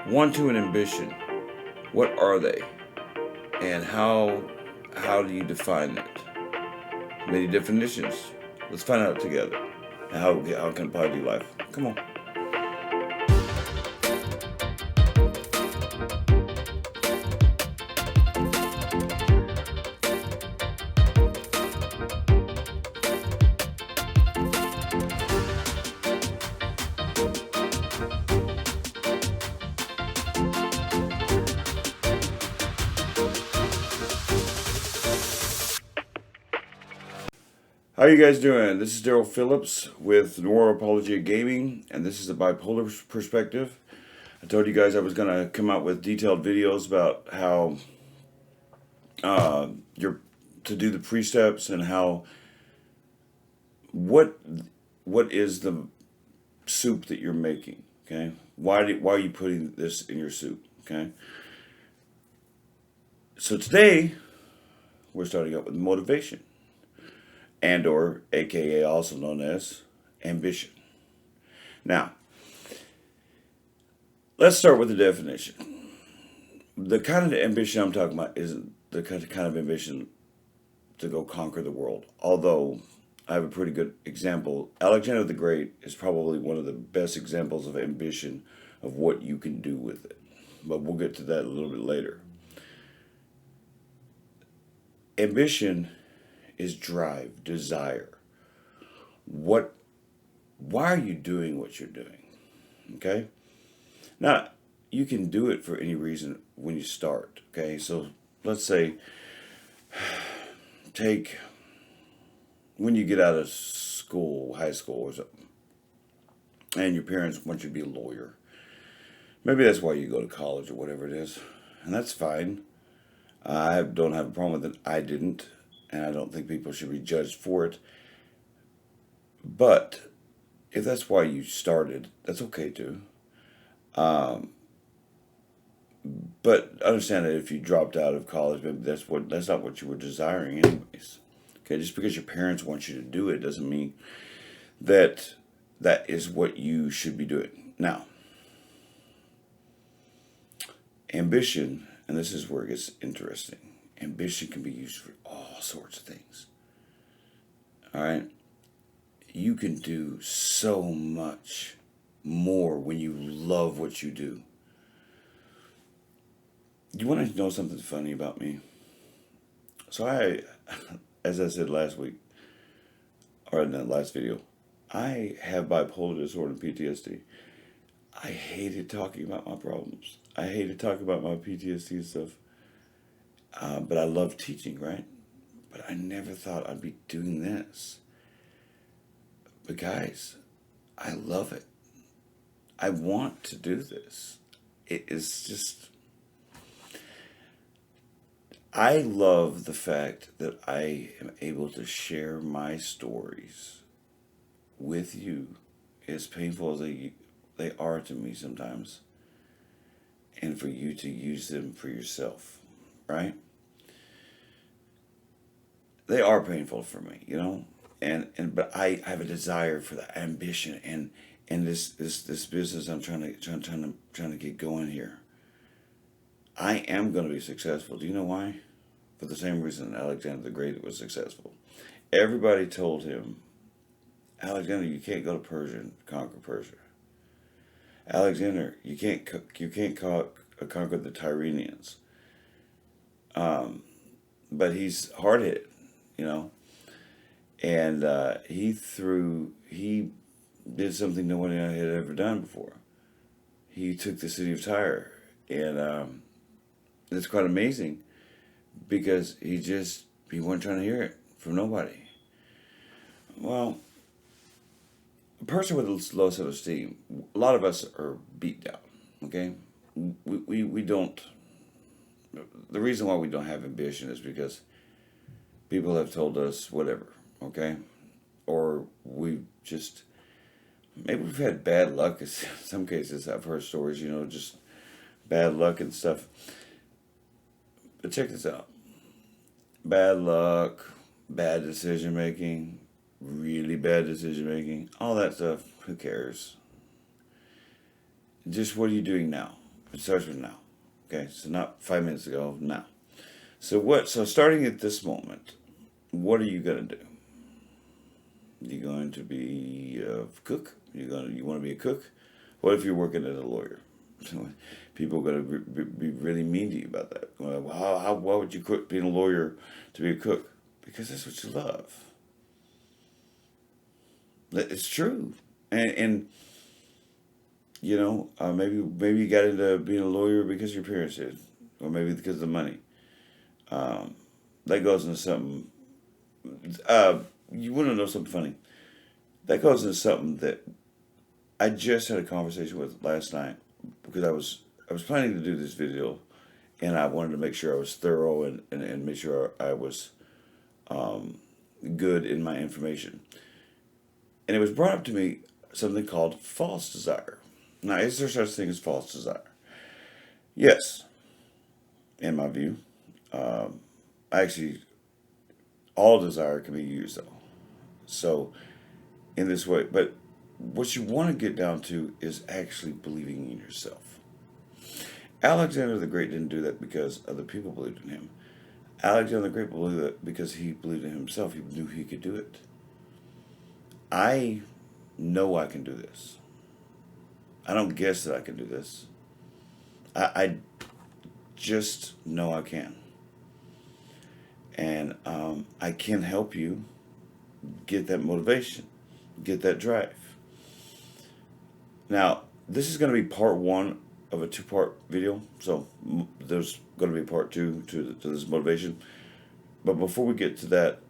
Want to and ambition. What are they? And how do you define it? Many definitions. Let's find out together. And how can it apply to your life? Come on. How are you guys doing? This is Daryl Phillips with Noir Apologia Gaming, and this is a bipolar perspective. I told you guys I was going to come out with detailed videos about how you're to do the precepts and how what what is the soup that you're making. Okay, why are you putting this in your soup? Okay, so today we're starting out with motivation, and or aka also known as ambition. Now, let's start with the definition. The kind of ambition I'm talking about isn't the kind of ambition to go conquer the world. Although I have a pretty good example. Alexander the Great is probably one of the best examples of ambition of what you can do with it. But we'll get to that a little bit later. Ambition is drive, desire. What why are you doing what you're doing? Okay? Now, you can do it for any reason when you start. Okay? So let's say take when you get out of school, high school or something, and your parents want you to be a lawyer. Maybe that's why you go to college or whatever it is. And that's fine. I don't have a problem with it. I didn't. And I don't think people should be judged for it. But if that's why you started, that's okay too. Um, but understand that if you dropped out of college, maybe that's not what you were desiring anyways. Okay, just because your parents want you to do it doesn't mean that that is what you should be doing. Now, ambition, and this is where it gets interesting. Ambition can be used for all sorts of things. All right? You can do so much more when you love what you do. You want to know something funny about me? So as I said last week, or in that last video, I have bipolar disorder and PTSD. I hated talking about my problems. I hated talking about my PTSD and stuff. But I love teaching, right? But I never thought I'd be doing this. But guys, I love it. I want to do this. It is just, I love the fact that I am able to share my stories with you, as painful as they are to me sometimes, and for you to use them for yourself, right? They are painful for me, and but I have a desire for the ambition and this business I'm trying to get going here. I am going to be successful. Do you know why? For the same reason Alexander the Great was successful. Everybody told him, Alexander, you can't go to Persia and conquer Persia. Alexander, you can't conquer the Tyrrhenians. But he's hard headed, you know, and he did something no one had ever done before. He took the city of Tyre, and it's quite amazing because he wasn't trying to hear it from nobody. Well, a person with low self-esteem, a lot of us are beat down. Okay, we don't. The reason why we don't have ambition is because people have told us whatever. Okay, or we just maybe we've had bad luck. In some cases, I've heard stories. Just bad luck and stuff. But check this out: bad luck, bad decision making, really bad decision making, all that stuff. Who cares? Just what are you doing now? It starts with now. Okay, so not 5 minutes ago, now. So starting at this moment, what are you gonna do? You going to be a cook? You want to be a cook? What if you're working as a lawyer? People are going to be really mean to you about that. Why would you quit being a lawyer to be a cook? Because that's what you love. It's true, and maybe you got into being a lawyer because your parents did, or maybe because of the money. That goes into something. You want to know something funny? That goes into something that I just had a conversation with last night because I was planning to do this video, and I wanted to make sure I was thorough and make sure I was good in my information. And it was brought up to me something called false desire. Now, is there such thing as false desire? Yes, in my view. Actually, all desire can be used though. So, in this way, but what you want to get down to is actually believing in yourself. Alexander the Great didn't do that because other people believed in him. Alexander the Great believed it because he believed in himself. He knew he could do it. I know I can do this. I don't guess that I can do this. I just know I can. And I can help you get that motivation, get that drive. Now, this is going to be part one of a two-part video. So there's going to be part two to this motivation. But before we get to that,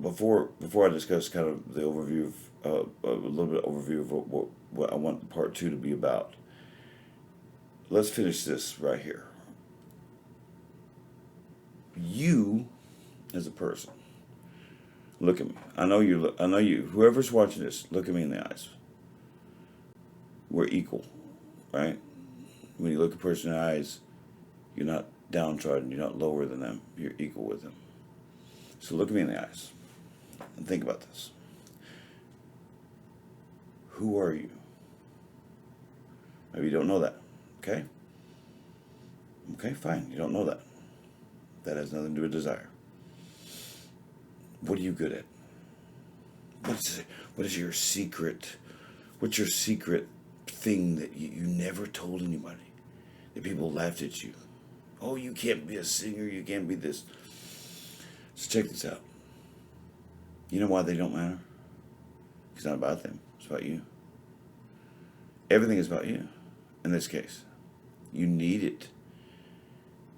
before I discuss kind of the overview of a little bit of overview of what I want part two to be about, let's finish this right here. You, as a person, look at me. I know you. I know you. Whoever's watching this, look at me in the eyes. We're equal, right? When you look a person in the eyes, you're not downtrodden. You're not lower than them. You're equal with them. So look at me in the eyes and think about this. Who are you? Maybe you don't know that. Okay? Okay, fine. You don't know that. That has nothing to do with desire. What are you good at? What is your secret? What's your secret thing that you never told anybody? That people laughed at you. Oh, you can't be a singer. You can't be this. So check this out. You know why they don't matter? It's not about them. It's about you. Everything is about you. In this case, you need it.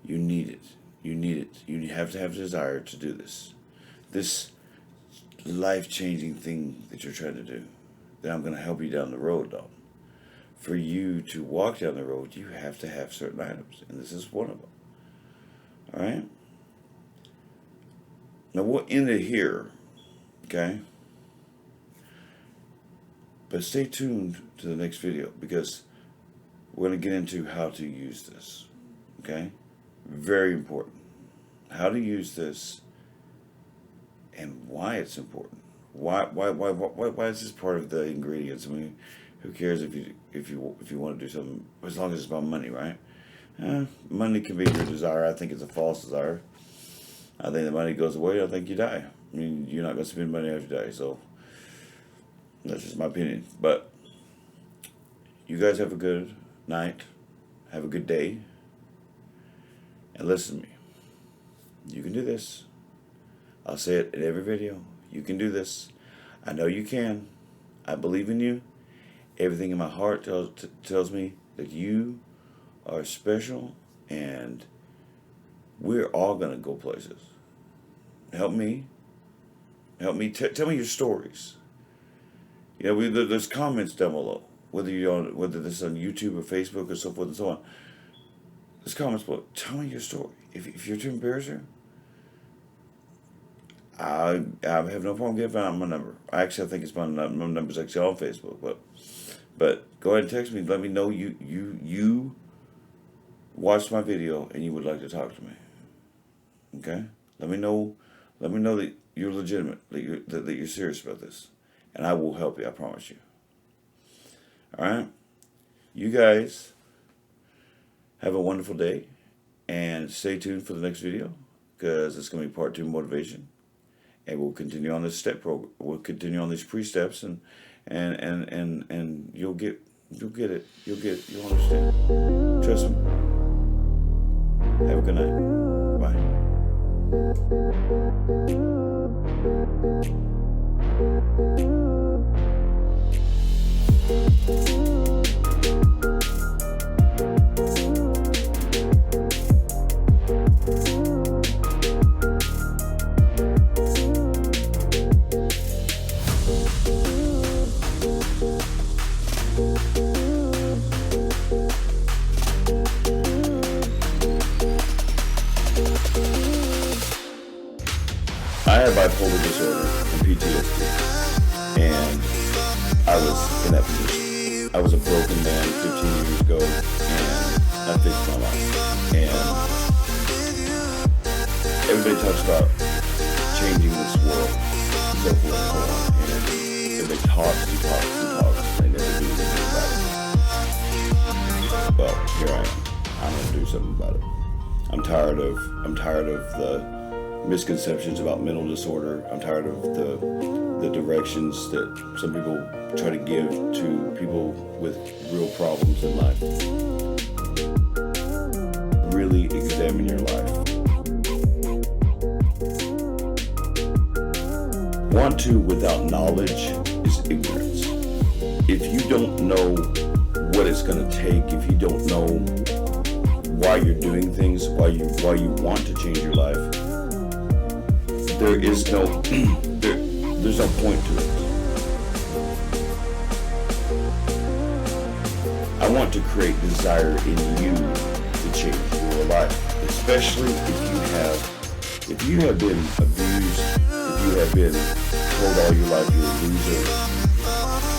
You need it. You need it. You have to have a desire to do this. This life-changing thing that you're trying to do. That I'm going to help you down the road, though. For you to walk down the road, you have to have certain items. And this is one of them. All right? Now, we'll end it here. Okay? But stay tuned to the next video because we're going to get into how to use this. Okay? Very important. How to use this and why it's important. Why is this part of the ingredients? I mean, who cares if you want to do something as long as it's about money, right? Money can be your desire. I think it's a false desire. I think the money goes away. I think you die. I mean, you're not going to spend money after you die. So that's just my opinion. But you guys have a good night. Have a good day. And listen to me. You can do this. I'll say it in every video. You can do this. I know you can. I believe in you. Everything in my heart tells me that you are special and we're all going to go places. Help me. Help me. Tell me your stories. You know, there's comments down below. Whether this is on YouTube or Facebook or so forth and so on. There's comments below. Tell me your story. If you're too embarrassed, I have no problem giving out my number. Actually, I think it's my number's actually on Facebook. But go ahead and text me. Let me know you watched my video and you would like to talk to me. Okay? Let me know that you're legitimate, that you're serious about this, and I will help you. I promise you. All right. you guys have a wonderful day, and stay tuned for the next video, because it's going to be part 2 motivation, and we'll continue on this step program. We'll continue on these pre-steps, and you'll get it. You'll understand. Trust me. Have a good night. Bye. I had bipolar disorder and PTSD, and I was in that position. I was a broken man 15 years ago, and I fixed my life. And everybody talks about changing this world, so forth and so on, and everybody talks and talks and talks, and they never do anything about it. Well, here I am. I'm going to do something about it. I'm tired of the misconceptions about mental disorder. I'm tired of the directions that some people try to give to people with real problems in life. Really examine your life. Want to without knowledge is ignorance. If you don't know what it's going to take, if you don't know why you're doing things, why you want to change your life, there's no point to it. I want to create desire in you to change your life, especially if you have been abused, if you have been told all your life you're a loser.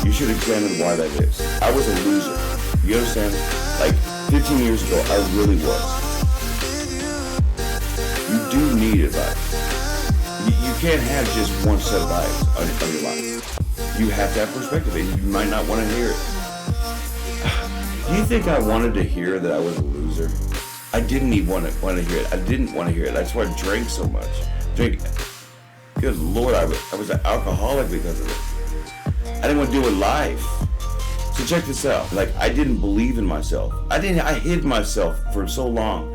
You should examine why that is. I was a loser. You understand? Like 15 years ago, I really was. You do need advice. You can't have just one set of eyes on your life. You have to have perspective, and you might not want to hear it. Do you think I wanted to hear that I was a loser? I didn't even want to hear it. I didn't want to hear it. That's why I drank so much. Good Lord, I was an alcoholic because of it. I didn't want to deal with life. So check this out. Like, I didn't believe in myself. I hid myself for so long.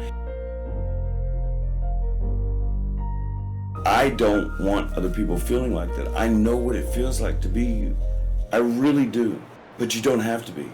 I don't want other people feeling like that. I know what it feels like to be you. I really do. But you don't have to be.